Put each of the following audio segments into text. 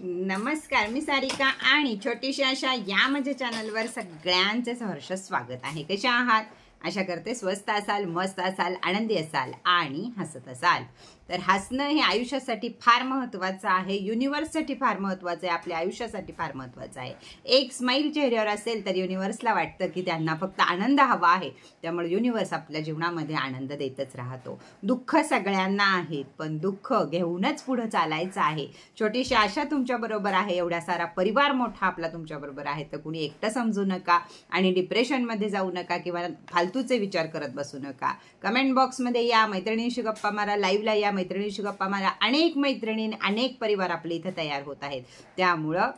नमस्कार, मी सारिका आणि छोटीशी आशा या माझ्या चॅनलवर सगळ्यांचे सहर्ष स्वागत आहे। कशा आहात? आशा करते स्वस्त असाल, मस्त असाल, आनंदी असाल आणि हसत असाल। तर हसणं हे आयुष्यासाठी फार महत्त्वाचं आहे, युनिवर्ससाठी फार महत्त्वाचं आहे, आपल्या आयुष्यासाठी फार महत्त्वाचं आहे। एक स्माइल चेहऱ्यावर असेल तर युनिवर्सला वाटतं की त्यांना फक्त आनंद हवा आहे, त्यामुळे युनिवर्स आपल्या जीवनामध्ये आनंद देतच राहतो। दुःख सगळ्यांना आहेत, पण दुःख घेऊनच पुढे चालायचं आहे। छोटीशी आशा तुमच्या बरोबर आहे, एवढा सारा परिवार मोठा आपला तुमच्या बरोबर आहे, तर कुणी एकटं समजू नका आणि डिप्रेशनमध्ये जाऊ नका किंवा फालतूचे विचार करत बसू नका। कमेंट बॉक्समध्ये या, मैत्रिणींशी गप्पा मारा, लाईव्हला या, मैत्रिणींशी गप्पा मारा। अनेक मैत्रिणी, अनेक परिवार आपले इथे तयार होत आहेत, त्यामुळं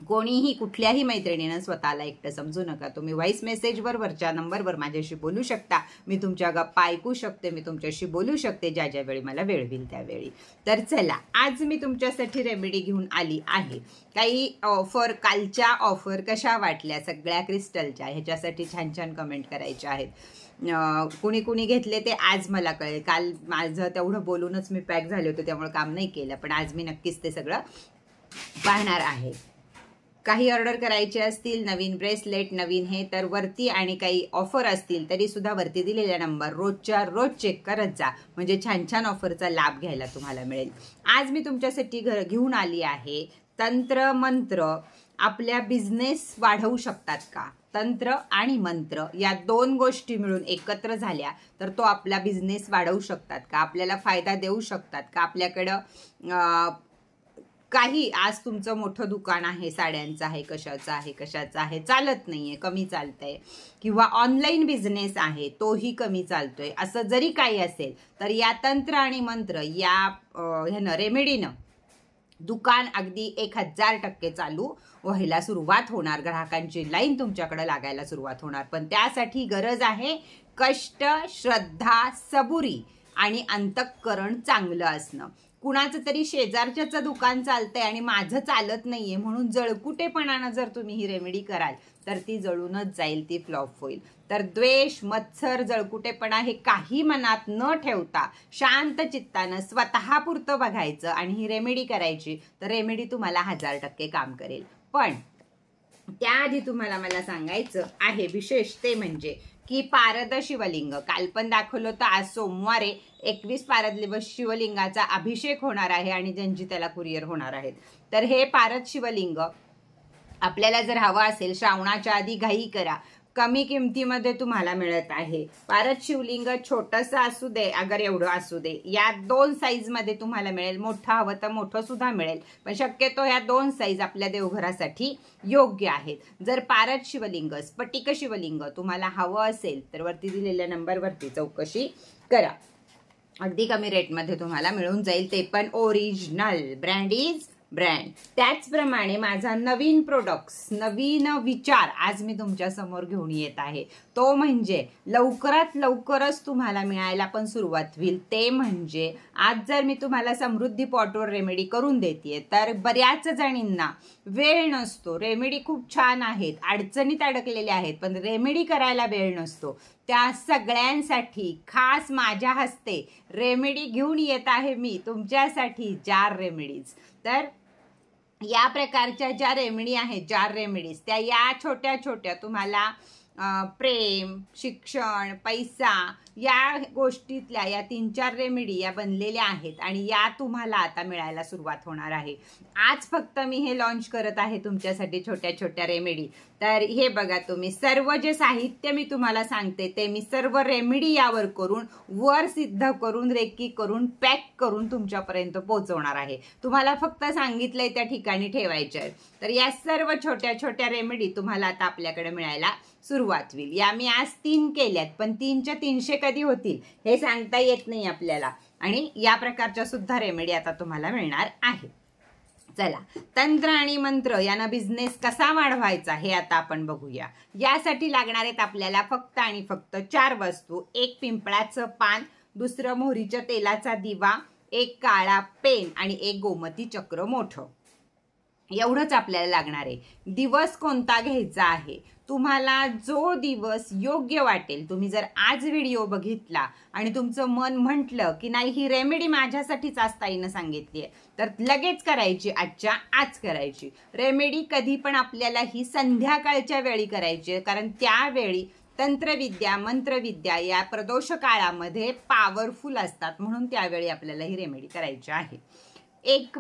कोणीही कुठल्याही मैत्रिणीनं स्वतःला एकटं समजू नका। तुम्ही व्हॉइस मेसेजवर वरच्या नंबरवर माझ्याशी बोलू शकता, मी तुमच्या गप्पा ऐकू शकते, मी तुमच्याशी बोलू शकते ज्या ज्या वेळी मला वेळ होईल त्यावेळी। तर चला, आज मी तुमच्यासाठी रेमेडी घेऊन आली आहे। काही ऑफर, कालच्या ऑफर कशा वाटल्या सगळ्या क्रिस्टलच्या, ह्याच्यासाठी छान छान कमेंट करायच्या आहेत। कुणी कुणी घेतले ते आज मला कळेल, काल माझं तेवढं बोलूनच मी पॅक झाले होते त्यामुळे काम नाही केलं, पण आज मी नक्कीच ते सगळं पाहणार आहे। काही ऑर्डर करायचे असतील, नवीन ब्रेसलेट, नवीन हे, तर वरती आणि काही ऑफर असतील तरी सुद्धा वरती दिलेला नंबर रोजच्या रोज चेक करत जा, म्हणजे छान छान ऑफरचा लाभ घ्यायला तुम्हाला मिळेल। आज मी तुमच्यासाठी घेऊन आली आहे तंत्र मंत्र आपल्या बिझनेस वाढवू शकतात का। तंत्र आणि मंत्र या दोन गोष्टी मिळून एकत्र झाल्या तर तो आपला बिझनेस वाढवू शकतात का, आपल्याला फायदा देऊ शकतात का। आपल्याकडं काही, आज तुमचं मोठं दुकान आहे, साड्यांचं आहे, कशाचं आहे, चालत नाहीये, कमी चालतंय, किंवा ऑनलाईन बिझनेस आहे तोही कमी चालतोय, असं जरी काही असेल तर या तंत्र आणि मंत्र या ह्यानं, रेमेडीनं दुकान अगदी 1000% चालू व्हायला सुरुवात होणार, ग्राहकांची लाईन तुमच्याकडे लागायला सुरुवात होणार। पण त्यासाठी गरज आहे कष्ट, श्रद्धा, सबुरी आणि अंतःकरण चांगलं असणं। कुणाचं तरी शेजारच्याचं दुकान चालतंय आणि माझं चालत नाहीये म्हणून जळकुटेपणानं जर तुम्ही ही रेमेडी कराल तर ती जळूनच जाईल, ती फ्लॉप होईल। तर द्वेष, मत्सर, जळकुटेपणा हे काही मनात न ठेवता शांत चित्तानं स्वतःपुरतं बघायचं आणि ही रेमेडी करायची, तर रेमेडी तुम्हाला 1000% काम करेल। पण त्याआधी तुम्हाला मला सांगायचं आहे विशेष ते म्हणजे की पारद शिवलिंग, काल पण दाखवलं होतं, आज सोमवारी 21 पारद शिवलिंगाचा अभिषेक होणार आहे आणि ज्यांची त्याला कुरिअर होणार आहेत। तर हे पारद शिवलिंग आपल्याला जर हवं असेल, श्रावणाच्या आधी घाई करा, कमी किमतीमध्ये तुम्हाला मिळत आहे। पारद शिवलिंग छोटंसं असू दे, अगर एवढं असू दे, या दोन साईजमध्ये तुम्हाला मिळेल। मोठं हवं तर मोठं सुद्धा मिळेल, पण शक्यतो ह्या दोन साईज आपल्या देवघरासाठी योग्य आहेत। जर पारद शिवलिंग, स्फटिक शिवलिंग तुम्हाला हवं असेल तर वरती दिलेल्या नंबरवरती चौकशी करा, अगदी कमी रेटमध्ये तुम्हाला मिळून जाईल, ते पण ओरिजिनल, ब्रँड इज ब्रँड। त्याचप्रमाणे माझा नवीन प्रोडक्ट्स, नवीन विचार आज मी तुमच्या समोर घेऊन येत आहे, तो म्हणजे लवकरात लवकरच तुम्हाला मिळायला पण सुरुवात होईल। ते म्हणजे आज जर मी तुम्हाला समृद्धी पॉटवर रेमेडी करून देते तर बऱ्याच जणींना वेळ नसतो, रेमेडी खूप छान आहेत, अडचणीत अडकलेल्या आहेत, पण रेमेडी करायला वेळ नसतो। त्या सगळ्यांसाठी खास माझ्या हस्ते रेमेडी घेऊन येत आहे मी तुमच्यासाठी, 4 रेमेडीज। तर या प्रकारच्या ज्या रेमेडी आहेत, 4 रेमेडीज, त्या या छोट्या छोट्या तुम्हाला प्रेम, शिक्षण, पैसा या गोष्टीतल्या या 3-4 रेमेडी या बनलेल्या आहेत आणि या तुम्हाला आता मिळायला सुरुवात होणार आहे। आज फक्त मी हे लॉन्च करत आहे तुमच्यासाठी छोट्या छोट्या रेमेडी। तर हे बघा, तुम्ही सर्व जे साहित्य मी तुम्हाला सांगते ते मी सर्व रेमेडी यावर करून, वर सिद्ध करून, रेकी करून, पॅक करून तुमच्यापर्यंत पोहोचवणार आहे। तुम्हाला फक्त सांगितलंय त्या ठिकाणी ठेवायचे आहे। तर या सर्व छोट्या छोट्या रेमेडी तुम्हाला आता आपल्याकडे मिळायला सुरुवात होईल। या मी आज 3 केल्यात, पण 3च्या 300 कधी होतील हे सांगता येत नाही आपल्याला, आणि या प्रकारच्या सुद्धा रेमेडी आता तुम्हाला मिळणार आहे। चला, तंत्र आणि मंत्र यांना बिझनेस कसा वाढवायचा हे आता आपण बघूया। यासाठी लागणार आहेत आपल्याला फक्त आणि फक्त 4 वस्तू, 1 पिंपळाचं पान, दुसरं मोहरीच्या तेलाचा दिवा, 1 काळा पेन आणि 1 गोमती चक्र मोठं। एवढंच आपल्याला लागणार आहे. दिवस कोणता घ्यायचा आहे, तुम्हाला जो दिवस योग्य वाटेल. तुम्ही जर आज व्हिडिओ बघितला आणि तुमचं मन म्हटलं की नाही ही रेमेडी माझ्यासाठीच आज ताईनं सांगितली आहे, तर लगेच करायची, आजच्या आज करायची. रेमेडी कधी पण आपल्याला ही संध्याकाळच्या वेळी करायची, कारण त्यावेळी तंत्रविद्या मंत्रविद्या या प्रदोष काळामध्ये पॉवरफुल असतात, म्हणून त्यावेळी आपल्याला ही रेमेडी करायची आहे. एक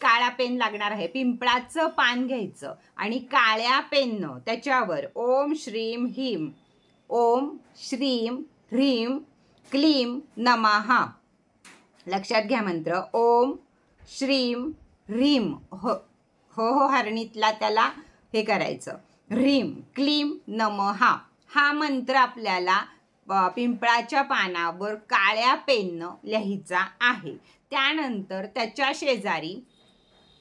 काळा पेन लागणार आहे. पिंपळाचं पान घ्यायचं आणि काळ्या पेननं त्याच्यावर ओम श्रीम ह्रीम, ओम श्रीम ह्रीम क्लीम नमः, लक्षात घ्या मंत्र, ओम श्रीम ह्रीम, हो हो हरणीतला त्याला हे करायचं, ह्रीम क्लीम नमः. हा मंत्र आपल्याला पिंपळाच्या पानावर काळ्या पेननं लिहायचा आहे. त्यानंतर त्याच्या शेजारी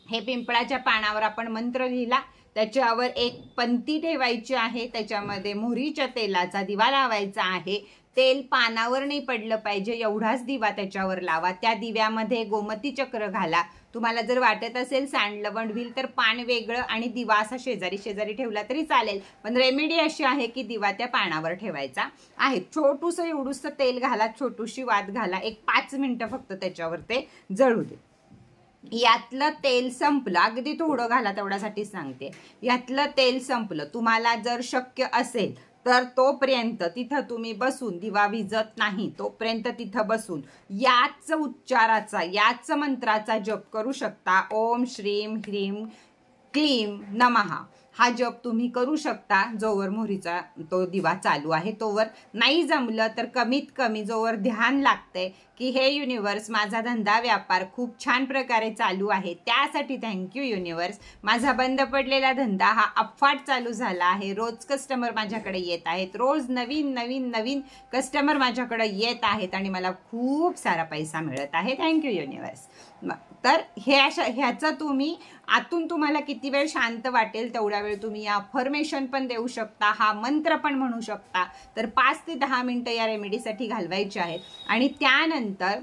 हे पिंपळाच्या पानावर आपण मंत्र लिहिला, त्याच्यावर एक पंती ठेवायची आहे, त्याच्यामध्ये मोहरीच्या तेलाचा दिवा लावायचा आहे. तेल पानावर नाही पडलं पाहिजे, एवढाच दिवा त्याच्यावर लावा. त्या दिव्यामध्ये गोमती चक्र घाला. तुम्हाला जर वाटत असेल सांडलवण होईल तर पान वेगळं आणि दिवा असा शेजारी शेजारी ठेवला तरी चालेल, पण रेमेडी अशी आहे की दिवा त्या पानावर ठेवायचा आहे. छोटूसं एवढूसं तेल घाला, छोटूशी वात घाला, एक 5 मिनिटं फक्त त्याच्यावर ते जळू दे. यातलं तेल संपलं, अगदी थोडं घाला तेवढ्यासाठी सांगते. यातलं तेल संपलं, तुम्हाला जर शक्य असेल तर तोपर्यंत तिथं तुम्ही बसून, दिवा विझत नाही तोपर्यंत तिथं बसून याच उच्चाराचा, याच मंत्राचा जप करू शकता. ओम श्रीम ह्रीम क्लीम नमः हा जप तुम्ही करू शकता जोवर मोहरीचा तो दिवा चालू आहे तोवर. नाही जमलं तर कमीत कमी जोवर ध्यान लागतंय की हे युनिवर्स माझा धंदा व्यापार खूप छान प्रकारे चालू आहे, त्यासाठी थँक्यू युनिवर्स. माझा बंद पडलेला धंदा हा अफाट चालू झाला आहे, रोज कस्टमर माझ्याकडे येत आहेत, रोज नवीन नवीन नवीन कस्टमर माझ्याकडे येत आहेत आणि मला खूप सारा पैसा मिळत आहे, थँक्यू युनिवर्स. तर ह्याचा तुम्ही आतून तुम्हाला किती वेळ शांत वाटेल तेवढ्या वेळ तुम्ही या अफर्मेशन पण देऊ शकता, हा मंत्र पण म्हणू शकता. तर 5 ते 10 मिनिटं या रेमेडीसाठी घालवायचे आहेत. आणि त्यानंतर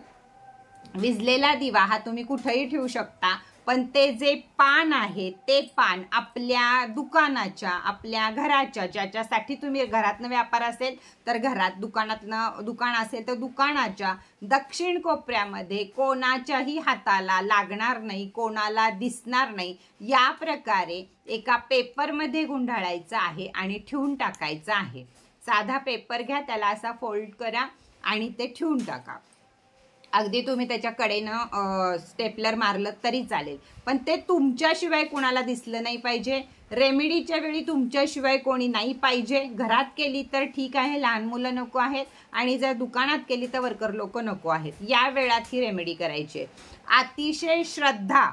विझलेला दिवा हा तुम्ही कुठेही ठेवू शकता, पण ते जे पान आहे ते पान आपल्या दुकानाच्या, आपल्या घराच्या, ज्याच्यासाठी तुम्ही घरातनं व्यापार असेल तर घरात, दुकान असेल तर दुकानाच्या दक्षिण कोपऱ्यामध्ये कोणाच्याही हाताला लागणार नाही, कोणाला दिसणार नाही या प्रकारे एका पेपरमध्ये गुंडाळायचं आहे आणि ठेवून टाकायचं आहे. साधा पेपर घ्या, त्याला असा फोल्ड करा आणि ते ठेवून टाका. अगदी तुम्ही त्याच्या कडेनं स्टेपलर मारलं तरी चालेल, पण ते तुमच्याशिवाय कोणाला दिसलं नाही पाहिजे. रेमेडीच्या वेळी तुमच्याशिवाय कोणी नाही पाहिजे. घरात केली तर ठीक आहे, लहान मुलं नको आहेत, आणि जर दुकानात केली तर वर्कर लोक नको आहेत. या वेळात ही रेमेडी करायची. अतिशय श्रद्धा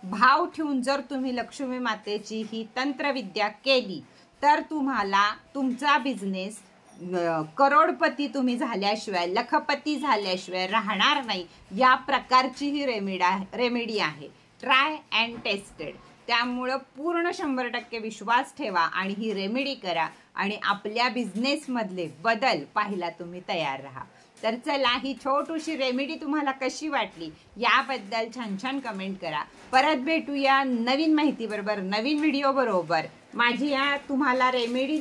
भाव ठेवून जर तुम्ही लक्ष्मी मातेची ही तंत्रविद्या केली तर तुम्हाला तुमचा बिझनेस करोडपती तुम्ही झाल्याशिवाय, लखपती झाल्याशिवाय राहणार नाही. या प्रकारची ही रेमेडी आहे. Try and tested. त्यामुळं पूर्ण 100% विश्वास ठेवा आणि ही रेमेडी करा आणि आपल्या बिझनेसमधले बदल पाहायला तुम्ही तयार राहा. तर चला, ही छोटीशी रेमेडी तुम्हाला कशी वाटली याबद्दल छान छान कमेंट करा. परत भेटूया नवीन माहिती बरोबर, नवीन व्हिडिओ बरोबर. माझी या तुम्हाला रेमेडी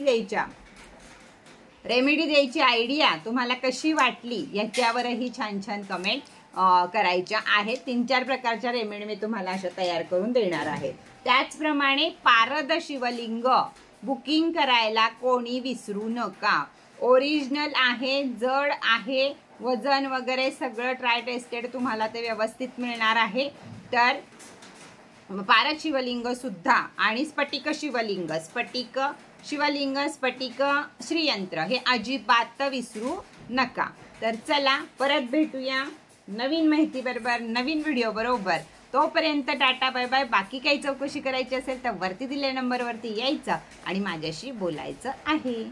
द्यायची आयडिया तुम्हाला कशी वाटली याच्यावरही छान छान कमेंट करायच्या आहेत. 3-4 प्रकारच्या रेमेडी मी तुम्हाला अशा तयार करून देणार आहे. त्याचप्रमाणे पारद शिवलिंग बुकिंग करायला कोणी विसरू नका. ओरिजिनल आहे, जड आहे, वजन वगैरे सगळं ट्राय टेस्टेड तुम्हाला ते व्यवस्थित मिळणार आहे. तर पारद शिवलिंग सुद्धा आणि स्फटिक शिवलिंग, स्फटिक श्रीयंत्र हे अजिबात विसरू नका. तर चला, परत भेटूया नवीन माहिती बरोबर, नवीन व्हिडिओ बरोबर. तोपर्यंत टाटा बाय बाय. बाकी काही चौकशी करायची असेल तर वरती दिलेल्या नंबरवरती यायचं आणि माझ्याशी बोलायचं आहे.